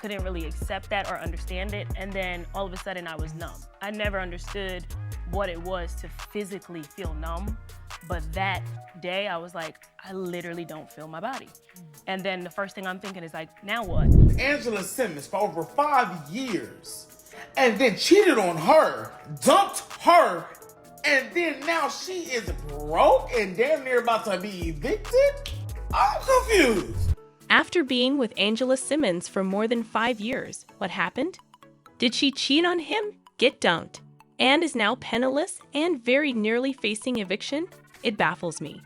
couldn't really accept that or understand it. And then all of a sudden I was numb. I never understood what it was to physically feel numb. But that day I was like, I literally don't feel my body. And then the first thing I'm thinking is like, now what? Angela Simmons for over 5 years and then cheated on her, dumped her, and then now she is broke and damn near about to be evicted? I'm confused. After being with Angela Simmons for more than 5 years, what happened? Did she cheat on him, get dumped, and is now penniless and very nearly facing eviction? It baffles me.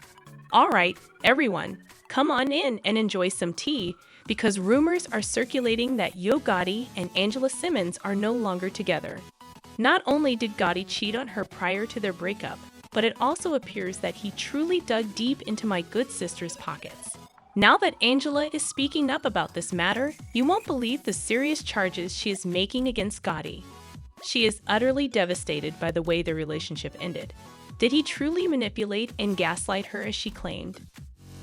All right, everyone, come on in and enjoy some tea, because rumors are circulating that Gotti and Angela Simmons are no longer together. Not only did Gotti cheat on her prior to their breakup, but it also appears that he truly dug deep into my good sister's pockets. Now that Angela is speaking up about this matter, you won't believe the serious charges she is making against Gotti. She is utterly devastated by the way their relationship ended. Did he truly manipulate and gaslight her as she claimed?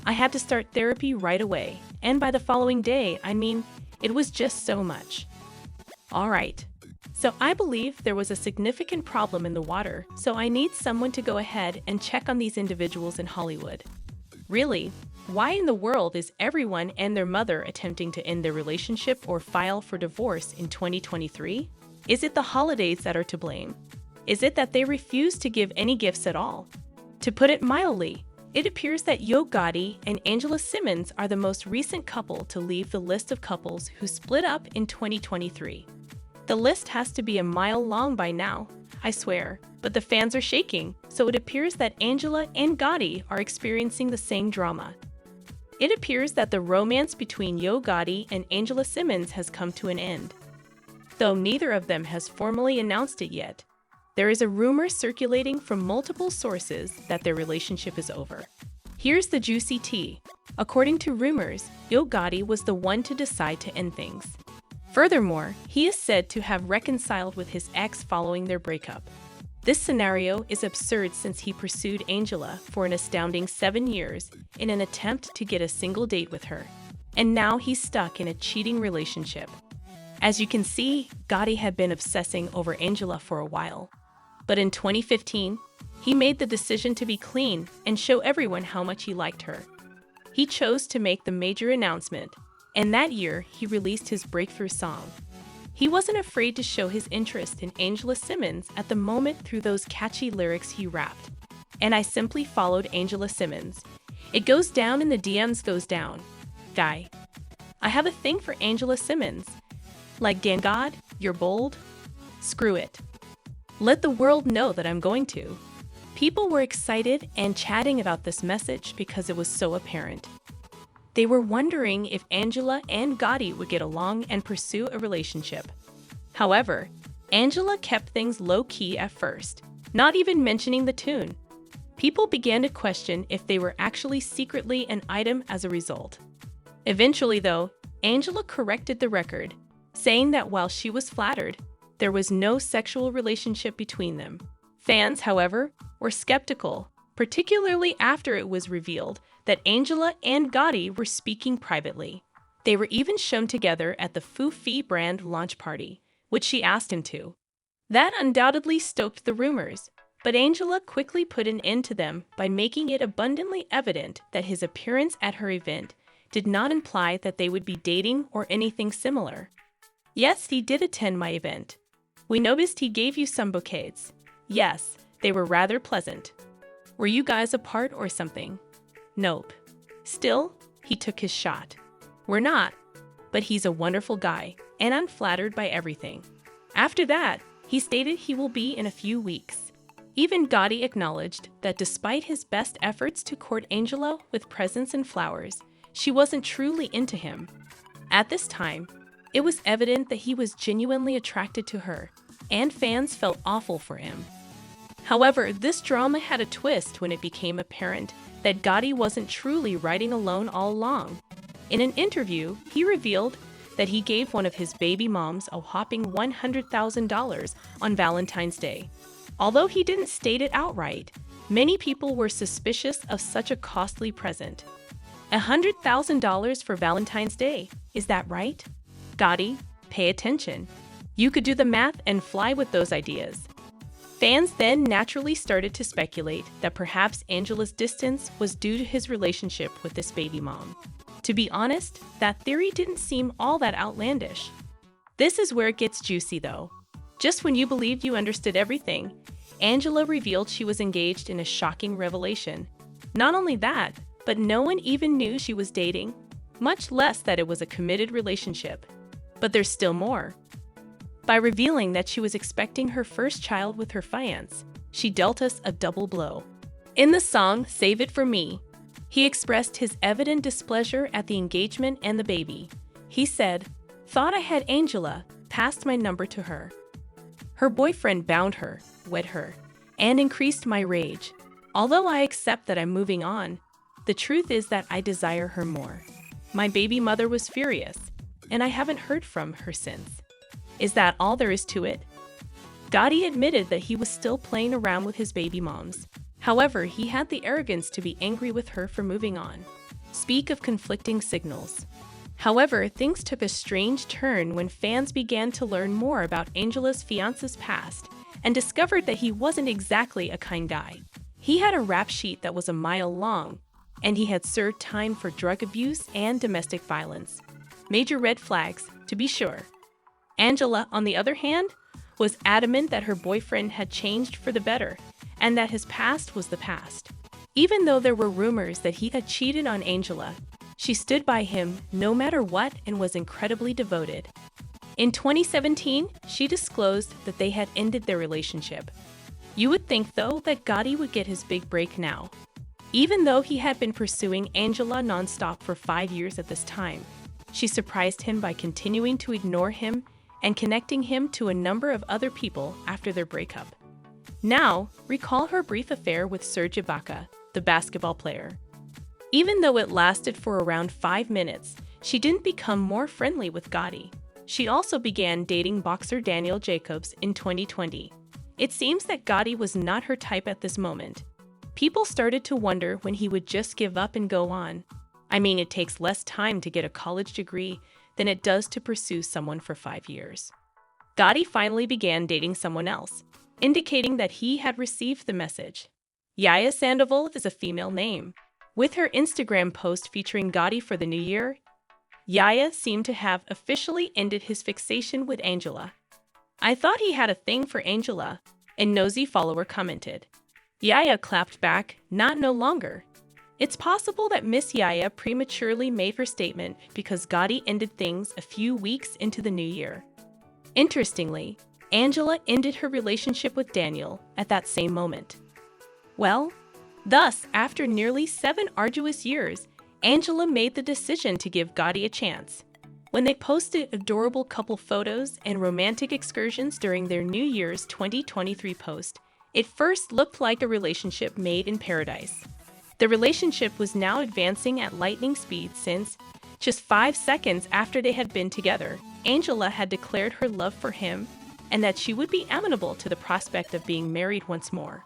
I had to start therapy right away, and by the following day, it was just so much. All right. So I believe there was a significant problem in the water, so I need someone to go ahead and check on these individuals in Hollywood. Really? Why in the world is everyone and their mother attempting to end their relationship or file for divorce in 2023? Is it the holidays that are to blame? Is it that they refuse to give any gifts at all? To put it mildly, it appears that Gotti and Angela Simmons are the most recent couple to leave the list of couples who split up in 2023. The list has to be a mile long by now, I swear, but the fans are shaking, so it appears that Angela and Gotti are experiencing the same drama. It appears that the romance between Gotti and Angela Simmons has come to an end. Though neither of them has formally announced it yet, there is a rumor circulating from multiple sources that their relationship is over. Here's the juicy tea. According to rumors, Gotti was the one to decide to end things. Furthermore, he is said to have reconciled with his ex following their breakup. This scenario is absurd since he pursued Angela for an astounding 7 years in an attempt to get a single date with her. And now he's stuck in a cheating relationship. As you can see, Gotti had been obsessing over Angela for a while. But in 2015, he made the decision to be clean and show everyone how much he liked her. He chose to make the major announcement, and that year he released his breakthrough song. He wasn't afraid to show his interest in Angela Simmons at the moment through those catchy lyrics he rapped. And I simply followed Angela Simmons. It goes down and the DMs goes down. Guy. I have a thing for Angela Simmons. Like, Dan God, you're bold? Screw it. Let the world know that I'm going to. People were excited and chatting about this message because it was so apparent. They were wondering if Angela and Gotti would get along and pursue a relationship. However, Angela kept things low-key at first, not even mentioning the tune. People began to question if they were actually secretly an item as a result. Eventually, though, Angela corrected the record, saying that while she was flattered, there was no sexual relationship between them. Fans, however, were skeptical, particularly after it was revealed that Angela and Gotti were speaking privately. They were even shown together at the Fufi brand launch party, which she asked him to. That undoubtedly stoked the rumors, but Angela quickly put an end to them by making it abundantly evident that his appearance at her event did not imply that they would be dating or anything similar. Yes, he did attend my event. We noticed he gave you some bouquets. Yes, they were rather pleasant. Were you guys apart or something? Nope. Still, he took his shot. We're not, but he's a wonderful guy, and I'm flattered by everything. After that, he stated he will be in a few weeks. Even Gotti acknowledged that despite his best efforts to court Angela with presents and flowers, she wasn't truly into him. At this time, it was evident that he was genuinely attracted to her, and fans felt awful for him. However, this drama had a twist when it became apparent that Gotti wasn't truly riding alone all along. In an interview, he revealed that he gave one of his baby moms a whopping $100,000 on Valentine's Day. Although he didn't state it outright, many people were suspicious of such a costly present. $100,000 for Valentine's Day, is that right? Gotti, pay attention. You could do the math and fly with those ideas. Fans then naturally started to speculate that perhaps Angela's distance was due to his relationship with this baby mom. To be honest, that theory didn't seem all that outlandish. This is where it gets juicy though. Just when you believed you understood everything, Angela revealed she was engaged in a shocking revelation. Not only that, but no one even knew she was dating, much less that it was a committed relationship. But there's still more. By revealing that she was expecting her first child with her fiancé, she dealt us a double blow. In the song Save It For Me, he expressed his evident displeasure at the engagement and the baby. He said, "Thought I had Angela, passed my number to her. Her boyfriend bound her, wed her, and increased my rage. Although I accept that I'm moving on, the truth is that I desire her more. My baby mother was furious, and I haven't heard from her since. Is that all there is to it?" Gotti admitted that he was still playing around with his baby moms. However, he had the arrogance to be angry with her for moving on. Speak of conflicting signals. However, things took a strange turn when fans began to learn more about Angela's fiancé's past and discovered that he wasn't exactly a kind guy. He had a rap sheet that was a mile long, and he had served time for drug abuse and domestic violence. Major red flags, to be sure. Angela, on the other hand, was adamant that her boyfriend had changed for the better and that his past was the past. Even though there were rumors that he had cheated on Angela, she stood by him no matter what and was incredibly devoted. In 2017, she disclosed that they had ended their relationship. You would think, though, that Gotti would get his big break now. Even though he had been pursuing Angela nonstop for 5 years at this time, she surprised him by continuing to ignore him and connecting him to a number of other people after their breakup. Now, recall her brief affair with Serge Ibaka, the basketball player. Even though it lasted for around 5 minutes, she didn't become more friendly with Gotti. She also began dating boxer Daniel Jacobs in 2020. It seems that Gotti was not her type at this moment. People started to wonder when he would just give up and go on. I mean, it takes less time to get a college degree than it does to pursue someone for 5 years. Gotti finally began dating someone else, indicating that he had received the message. Yaya Sandoval is a female name. With her Instagram post featuring Gotti for the new year, Yaya seemed to have officially ended his fixation with Angela. "I thought he had a thing for Angela," a nosy follower commented. Yaya clapped back, "Not no longer." It's possible that Miss Yaya prematurely made her statement because Gotti ended things a few weeks into the new year. Interestingly, Angela ended her relationship with Daniel at that same moment. Well, thus, after nearly 7 arduous years, Angela made the decision to give Gotti a chance. When they posted adorable couple photos and romantic excursions during their New Year's 2023 post, it first looked like a relationship made in paradise. The relationship was now advancing at lightning speed since, just 5 seconds after they had been together, Angela had declared her love for him and that she would be amenable to the prospect of being married once more.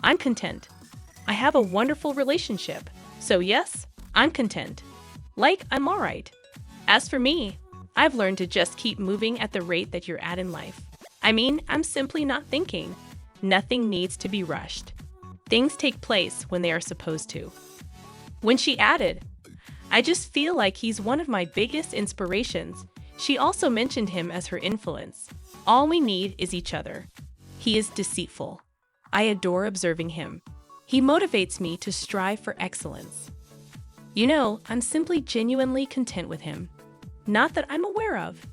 "I'm content. I have a wonderful relationship, so yes, I'm content. Like, I'm alright. As for me, I've learned to just keep moving at the rate that you're at in life. I mean, I'm simply not thinking. Nothing needs to be rushed. Things take place when they are supposed to." When she added, "I just feel like he's one of my biggest inspirations," she also mentioned him as her influence. "All we need is each other. He is deceitful. I adore observing him. He motivates me to strive for excellence. You know, I'm simply genuinely content with him. Not that I'm aware of.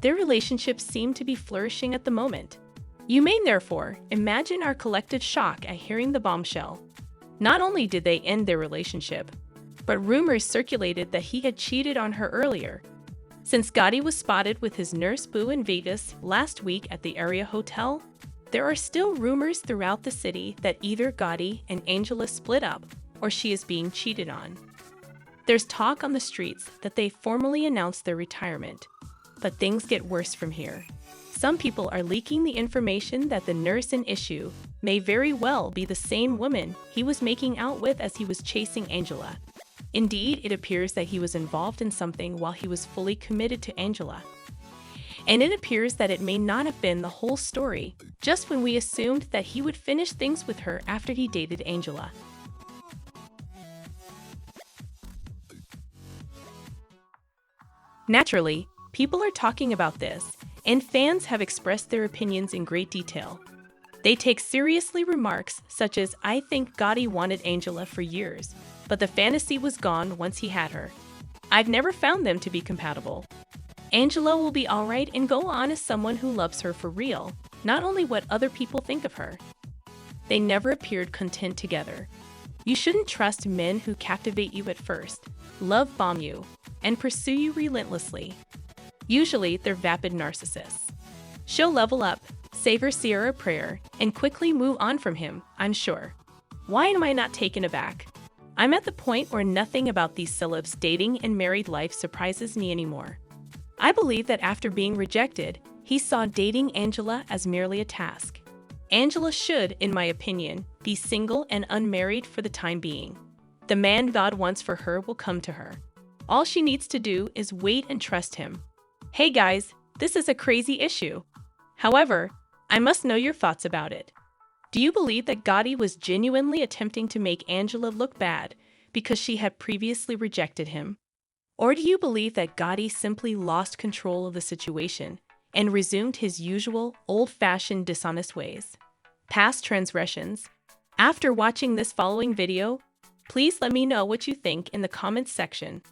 Their relationship seemed to be flourishing at the moment. You may therefore imagine our collective shock at hearing the bombshell. Not only did they end their relationship, but rumors circulated that he had cheated on her earlier. Since Gotti was spotted with his nurse boo in Vegas last week at the area hotel, there are still rumors throughout the city that either Gotti and Angela split up or she is being cheated on. There's talk on the streets that they formally announced their retirement, but things get worse from here. Some people are leaking the information that the nurse in issue may very well be the same woman he was making out with as he was chasing Angela. Indeed, it appears that he was involved in something while he was fully committed to Angela. And it appears that it may not have been the whole story, just when we assumed that he would finish things with her after he dated Angela. Naturally, people are talking about this, and fans have expressed their opinions in great detail. They take seriously remarks such as, "I think Gotti wanted Angela for years, but the fantasy was gone once he had her. I've never found them to be compatible. Angela will be alright and go on as someone who loves her for real, not only what other people think of her." They never appeared content together. You shouldn't trust men who captivate you at first, love bomb you, and pursue you relentlessly. Usually, they're vapid narcissists. She'll level up, save her Sierra a prayer, and quickly move on from him, I'm sure. Why am I not taken aback? I'm at the point where nothing about these celebs' dating and married life surprises me anymore. I believe that after being rejected, he saw dating Angela as merely a task. Angela should, in my opinion, be single and unmarried for the time being. The man God wants for her will come to her. All she needs to do is wait and trust him. Hey guys, this is a crazy issue. However, I must know your thoughts about it. Do you believe that Gotti was genuinely attempting to make Angela look bad because she had previously rejected him? Or do you believe that Gotti simply lost control of the situation and resumed his usual old-fashioned dishonest ways? Past transgressions? After watching this following video, please let me know what you think in the comments section.